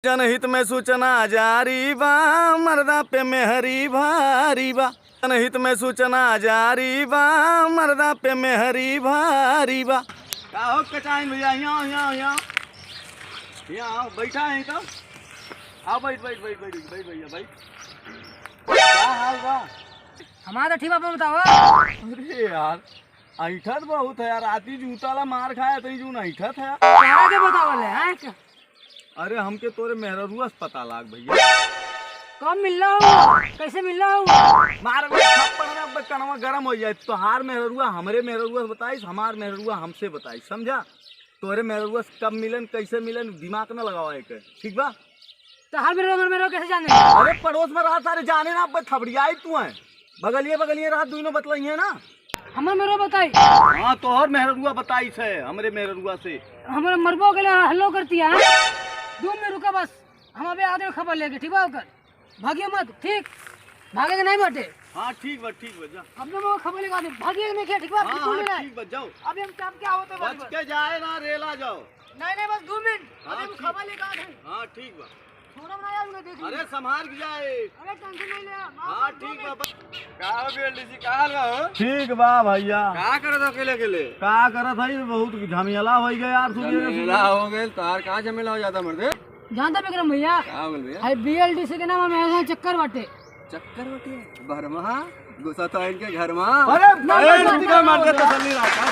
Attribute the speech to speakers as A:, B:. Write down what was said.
A: जनहित में सूचना जारी बा, मर्दा पे मेहरी भारी बा। जनहित में सूचना जारी बा, मर्दा पे मेहरी भारी बा। का हो कचाइन भैया, यहाँ यहाँ यहाँ यहाँ बैठा है तो आओ बैठ बैठ बैठ बैठ बैठ भैया बैठ। क्या हाल बा?
B: हमारा ठीक बात बताओ।
A: अरे यार ऐठत बहुत है यार, आती जूता ला मार खाया तो जून ऐठत है।
B: क्या बताओ ले हैं?
A: अरे हमके तोरे मेहररुआ से पता लाग भैया।
B: कब मिल रहा हूँ, कैसे मिल रहा हूँ?
A: मार थप्पड़ में कनवा गरम हो जाए। तोहार मेहररुआ हमरे मेहररुआ से बताइस, हमार मेहररुआ हमसे बताइस, समझा? तोरे मेहररुआ से कब मिलन कैसे मिलन दिमाग न लगावा है, ठीक बा?
B: तो हर मेरे कैसे जाने?
A: अरे पड़ोस में रहा सारे जाने ना, थपड़ियाई तू है। बगलिए रात दोनों बतलाई है ना।
B: हमारे मेरे बताई।
A: हाँ तोहर मेहररुआ बताइस है हमरे मेहररुआ से।
B: हमारे मरबो के लिए हल्लो करती है। 2 मिनट रुका बस, हम अभी आगे खबर लेके, ठीक है? होकर भागिए मत, ठीक? भागे के नहीं बटे।
A: हाँ ठीक बा जा।
B: अपने वो खबर लगा दे, भागिए नहीं क्या, ठीक है?
A: हाँ ठीक बा जाओ।
B: अभी हम काम क्या होते
A: बच के जाए ना, रेला जाओ।
B: नहीं बस 2 मिनट,
A: हाँ,
B: अभी हम
A: ठीक।
B: खबर लेकर आते हैं।
A: हाँ ठीक बा।
B: थोड़ा ना यार उन्हें देख।
A: अरे संभाल के जाए।
B: अरे टेंशन नहीं ले।
A: हाँ ठीक बा। ठीक बा भैया।
C: का करत अकेले अकेले?
A: का करत है, बहुत झमेला हो गया यार।
C: झमेला हो गए तार कहाँ झमेला हो जाता मर्दे?
B: जानता विक्रम भैया,
C: का हो गइल भैया?
B: हाई BLDC के नाम में चक्कर बाटे।
C: चक्कर बटे बरमा गुस्सा तो इनके घर में।
A: अरे
C: मर्दे तसल्ली रखा।